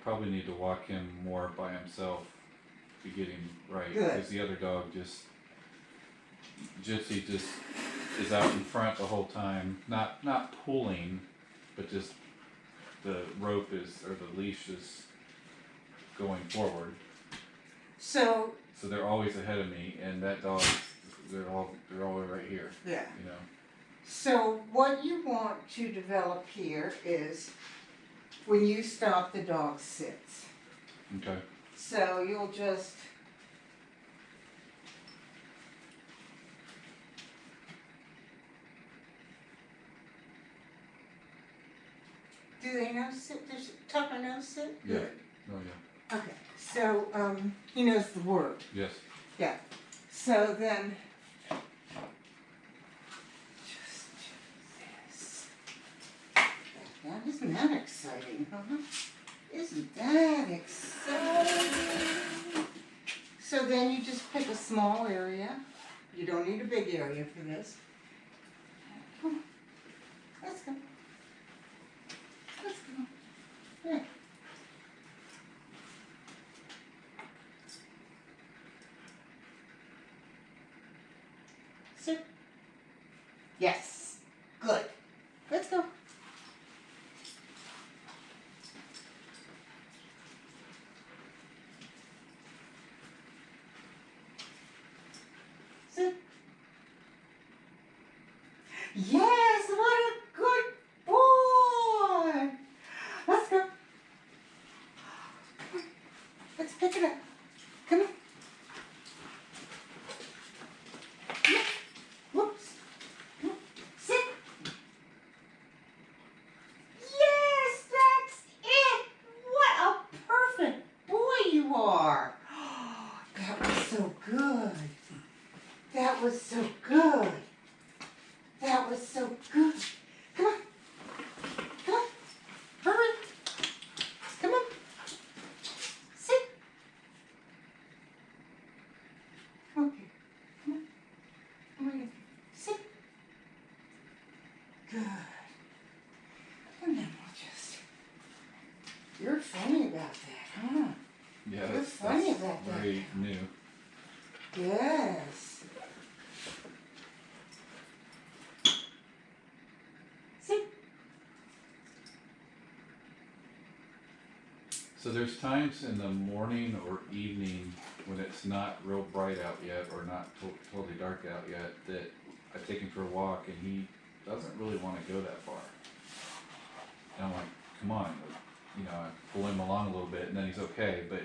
probably need to walk him more by himself to get him right. Good. Because the other dog Gypsy just is out in front the whole time, not pulling, but just the rope is, or the leash is going forward. So they're always ahead of me, and that dog, they're all right here. yeah. You know. So what you want to develop here is when you stop, the dog sits. Okay. So you'll just do they know sit? Does Tucker know sit? Yeah. Oh yeah. Okay. So he knows the word. Yes. Yeah. So then just do this. That isn't that exciting, huh? Isn't that exciting? So then you just pick a small area. You don't need a big area for this. Come on. Let's go. Let's go. Yeah. Sit. Yes. Good. Let's go. Sit. Yes, what a good boy. Let's go. Let's pick it up. Come on. Whoops. Sit. Yes, that's it. What a perfect boy you are. That was so good. That was so good. That was so good. Come on. Come on. Hurry. Come on. Sit. Okay. Come on. Come on. Sit. Good. And then we'll just... You're funny about that, huh? Yeah. You're That's funny about that. very new. Yes. Sit. So there's times in the morning or evening when it's not real bright out yet, or not totally dark out yet, that I take him for a walk and he doesn't really want to go that far. And I'm like, come on, you know, I pull him along a little bit and then he's okay. But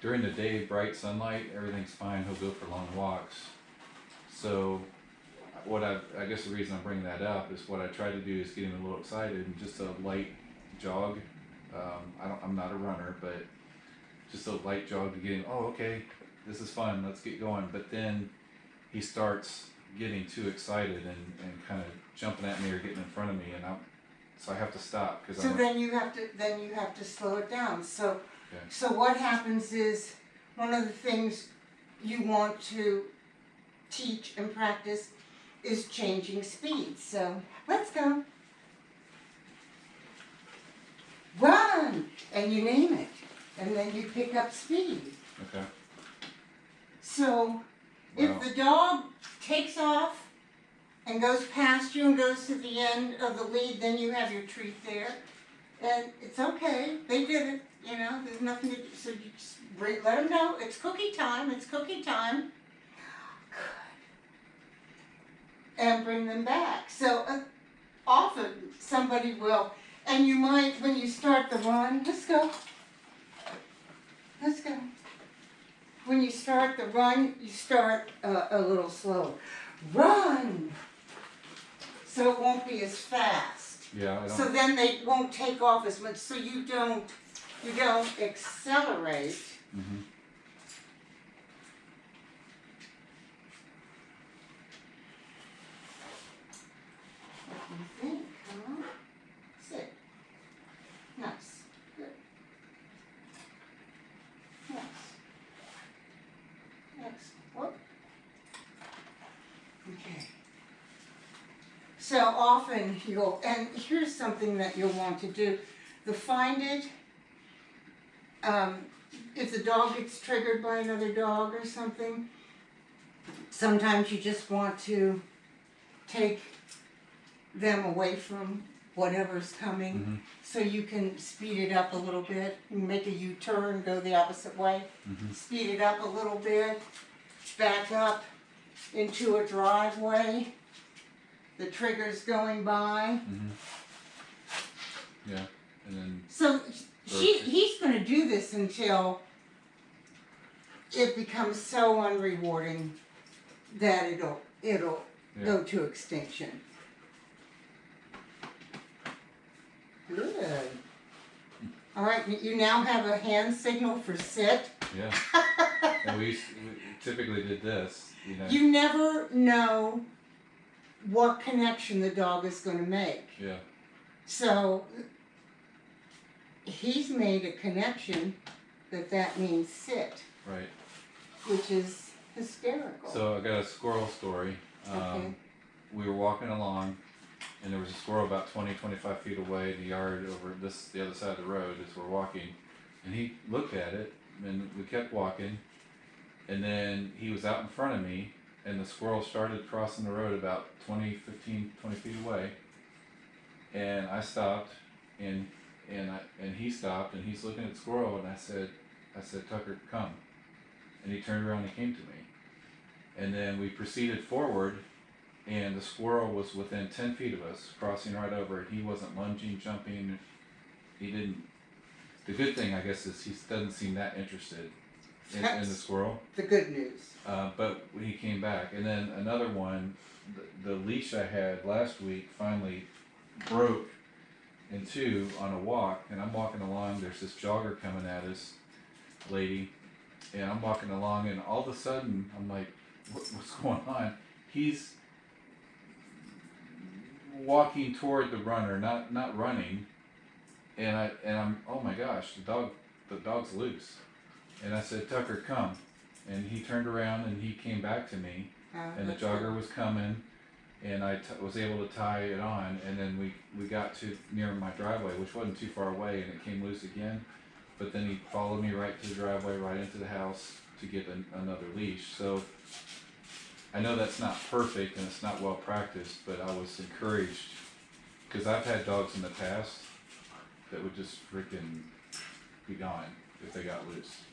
during the day, bright sunlight, everything's fine. He'll go for long walks. So I guess the reason I'm bringing that up is what I try to do is get him a little excited and just a light jog. I'm not a runner, but just a light jog to get him, oh, okay, this is fun, let's get going. But then he starts getting too excited and kind of jumping at me or getting in front of me, and so I have to stop. So then you have to slow it down. So, okay. So what happens is, one of the things you want to teach and practice is changing speeds. So let's go. Run! And you name it. And then you pick up speed. Okay. So Wow. if the dog takes off and goes past you and goes to the end of the lead, then you have your treat there. And it's okay. They did it. You know, there's nothing to do. So you just let them know it's cookie time. It's cookie time. Good. And bring them back. So often somebody will, and you might, when you start the run, let's go. Let's go. When you start the run, you start a little slower. Run! So it won't be as fast. Yeah, I don't. So then they won't take off as much. So you don't accelerate. Mm-hmm. What do you think? Come on. Sit. Nice. Good. Nice. Excellent. Whoop. Okay. So often and here's something that you'll want to do. The find it if the dog gets triggered by another dog or something, sometimes you just want to take them away from whatever's coming, Mhm. so you can speed it up a little bit. You make a U-turn, go the opposite way, Mhm. speed it up a little bit, back up into a driveway. The trigger's going by. Mhm. Yeah, and then So he's going to do this until it becomes so unrewarding that it'll yeah. go to extinction. Good. All right, you now have a hand signal for sit. Yeah. And we typically did this, you know. You never know what connection the dog is going to make. Yeah. So he's made a connection that means sit, Right. which is hysterical. So I got a squirrel story. Okay. We were walking along, and there was a squirrel about 20-25 feet away in the yard over the other side of the road as we're walking. And he looked at it, and we kept walking. And then he was out in front of me, and the squirrel started crossing the road about 20 feet away. And I stopped, and he stopped, and he's looking at the squirrel, and I said, Tucker, come. And he turned around and came to me. And then we proceeded forward, and the squirrel was within 10 feet of us, crossing right over it. He wasn't lunging, jumping. He didn't. The good thing, I guess, is he doesn't seem that interested in the squirrel. The good news. But when he came back, and then another one, the leash I had last week finally broke in two on a walk, and I'm walking along. There's this jogger coming at us, lady, and I'm walking along, and all of a sudden I'm like, what's going on? He's walking toward the runner, not running, and I'm oh my gosh, the dog's loose. And I said, Tucker, come. And he turned around and he came back to me, and the jogger was coming, and I was able to tie it on, and then we got to near my driveway, which wasn't too far away, and it came loose again. But then he followed me right to the driveway, right into the house to get another leash. So I know that's not perfect and it's not well practiced, but I was encouraged, because I've had dogs in the past that would just freaking be gone if they got loose.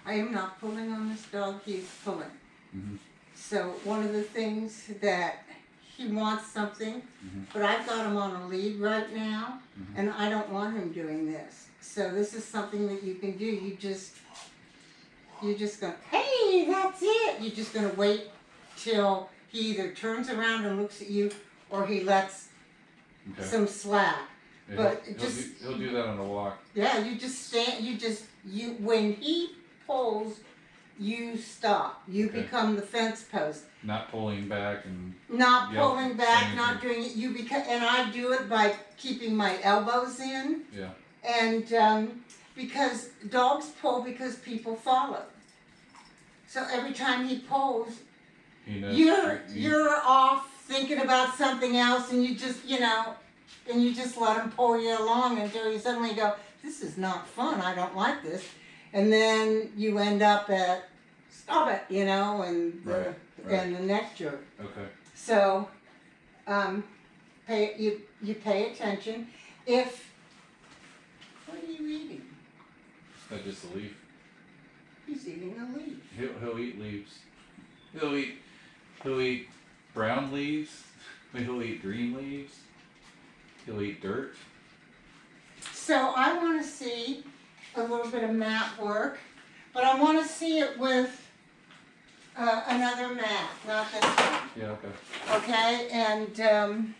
I am not pulling on this dog, he's pulling. Mm-hmm. So one of the things that he wants something, but I've got him on a lead right now, and I don't want him doing this. So this is something that you can do. You're just going, hey, that's it. You're just going to wait till he either turns around and looks at you, or he lets some slack. Yeah, But he'll do that on a walk. Yeah, you just stand. When he pulls, you stop. You become the fence post. Not pulling back and not pulling back, not anything. doing it. You become, and I do it by keeping my elbows in. Yeah. And because dogs pull because people follow. So every time he pulls, He knows you're off thinking about something else, and you just let him pull you along until you suddenly go, this is not fun. I don't like this. And then you end up at stop it, and the neck jerk. Okay. So, you pay attention. What are you eating? That's just a leaf. He's eating a leaf. He'll eat leaves. He'll eat brown leaves. He'll eat green leaves. He'll eat dirt. So I want to see a little bit of mat work, but I want to see it with another mat, not this one. Yeah, okay. Okay, and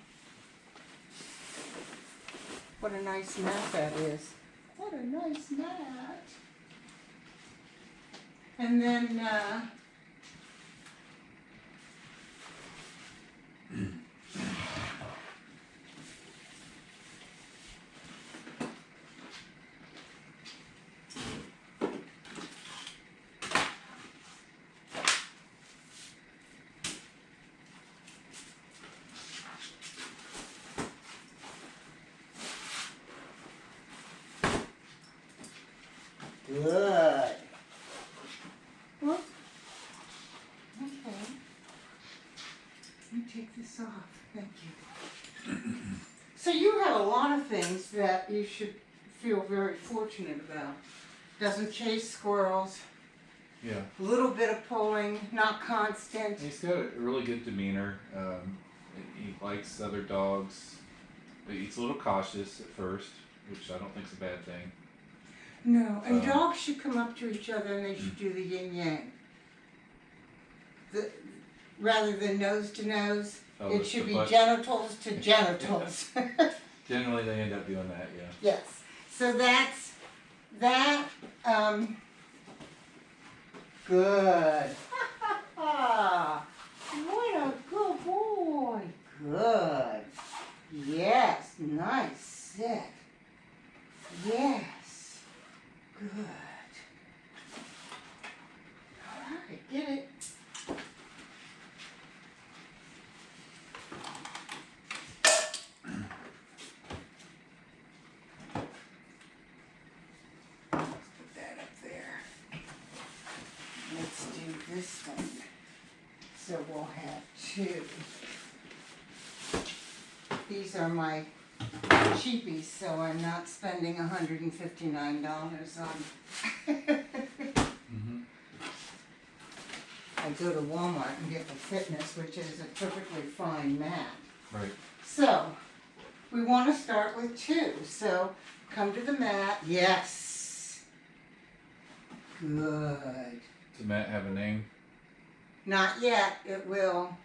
what a nice mat that is. What a nice mat. And then Good. Whoop. Okay. Let me take this off. Thank you. So you have a lot of things that you should feel very fortunate about. Doesn't chase squirrels. Yeah. A little bit of pulling, not constant. He's got a really good demeanor. He likes other dogs. He's a little cautious at first, which I don't think is a bad thing. No, and dogs should come up to each other and they should do the yin-yang. Rather than nose to nose, it should be genitals to genitals. Generally they end up doing that, yeah. Yes. So that's that. Good. What a good boy. Good. Yes. Nice sit. Yes. Good. All right. Get it. This one. So we'll have two. These are my cheapies, so I'm not spending $159 on. I go to Walmart and get the Fitness, which is a perfectly fine mat. Right. So we want to start with two. So come to the mat. Yes. Good. Does Matt have a name? Not yet, it will.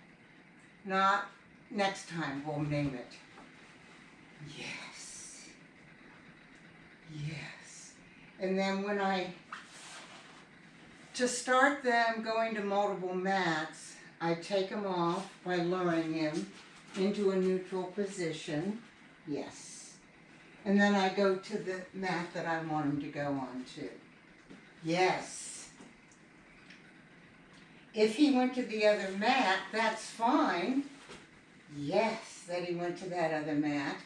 Not next time, we'll name it. Yes. Yes. And then to start them going to multiple mats, I take him off by luring him into a neutral position. Yes. And then I go to the mat that I want him to go on to. Yes. If he went to the other mat, that's fine. Yes, that he went to that other mat.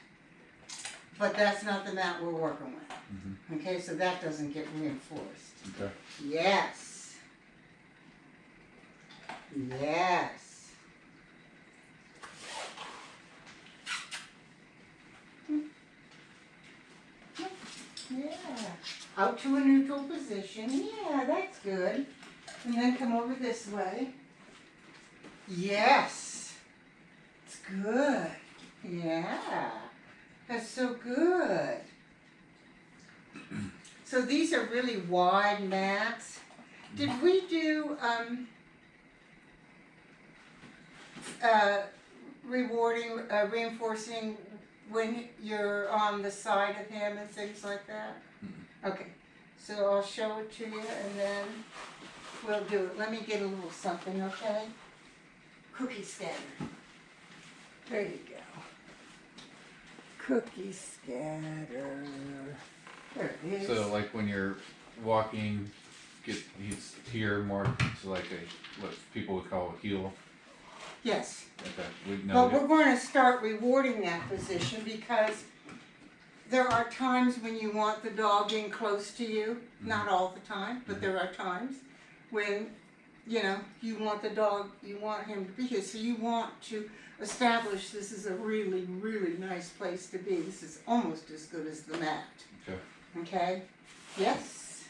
But that's not the mat we're working with. Okay, so that doesn't get reinforced. Okay. Yes. Yes. Yeah. Out to a neutral position. Yeah, that's good. And then come over this way. Yes. It's good. Yeah. That's so good. So these are really wide mats. Did we do reinforcing when you're on the side of him and things like that? Okay. So I'll show it to you and then we'll do it. Let me get a little something, okay? Cookie scatter. There you go. Cookie scatter. There it is. So like when you're walking, he's here more to like what people would call a heel. Yes. Okay. But we're going to start rewarding that position because there are times when you want the dog in close to you. Not all the time, but there are times when, you want the dog, you want him to be here. So you want to establish this is a really, really nice place to be. This is almost as good as the mat. Okay. Okay? Yes?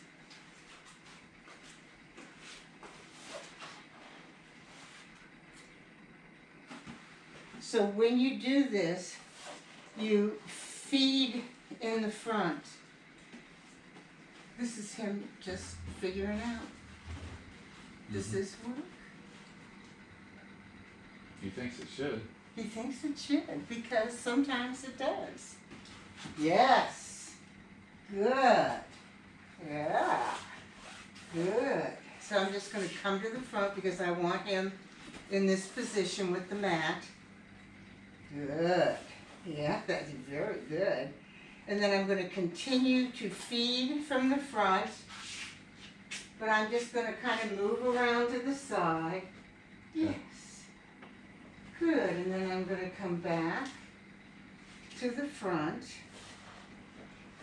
So when you do this, you feed in the front. This is him just figuring out. Does this work? He thinks it should. He thinks it should, because sometimes it does. Yes. Good. Yeah. Good. So I'm just going to come to the front because I want him in this position with the mat. Good. Yeah, that's very good. And then I'm going to continue to feed from the front, but I'm just going to kind of move around to the side. Yes. Good. And then I'm going to come back to the front.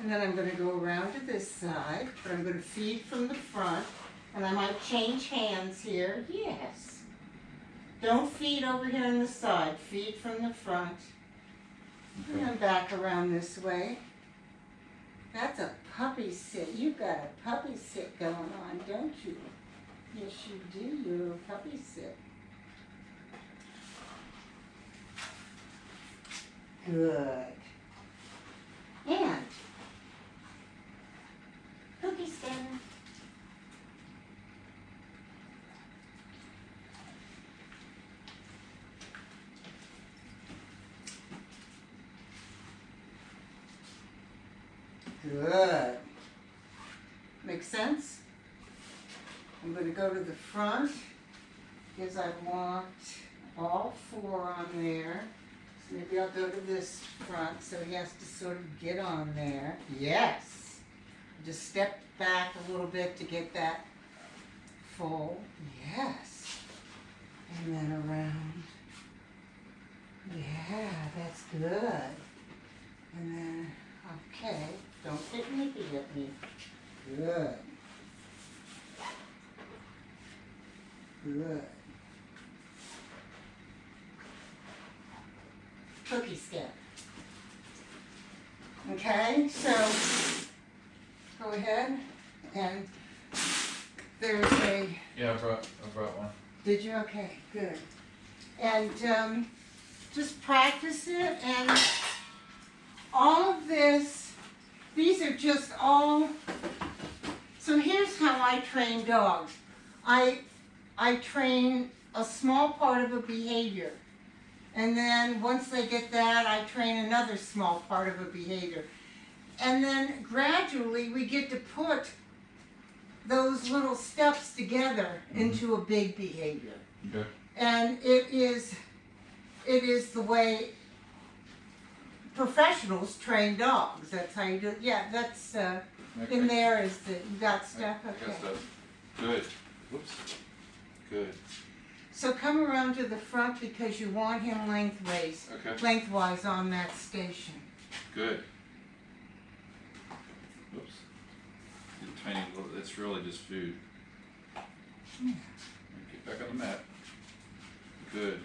And then I'm going to go around to this side, but I'm going to feed from the front. And I might change hands here. Yes. Don't feed over here on the side. Feed from the front. Okay. And then back around this way. That's a puppy sit. You've got a puppy sit going on, don't you? Yes, you do. Your little puppy sit. Good. And cookie scanner. Good. Make sense? I'm going to go to the front because I want all four on there. So maybe I'll go to this front so he has to sort of get on there. Yes. Just step back a little bit to get that full. Yes. And then around. Yeah, that's good. And then, okay. Don't get nippy at me. Good. Good. Cookie skin. Okay, so go ahead and there's a. Yeah, I brought one. Did you? Okay, good. And just practice it, and all of this. These are just all. So here's how I train dogs. I train a small part of a behavior. And then once they get that, I train another small part of a behavior. And then gradually we get to put those little steps together into a big behavior. Okay. And it is the way professionals train dogs. That's how you do it. Yeah, that's in there is the, you got stuff? Okay. Got stuff. Good. Whoops. Good. So come around to the front because you want him lengthwise on that station. Good. Whoops. Tiny little, it's really just food. Yeah. Get back on the mat. Good.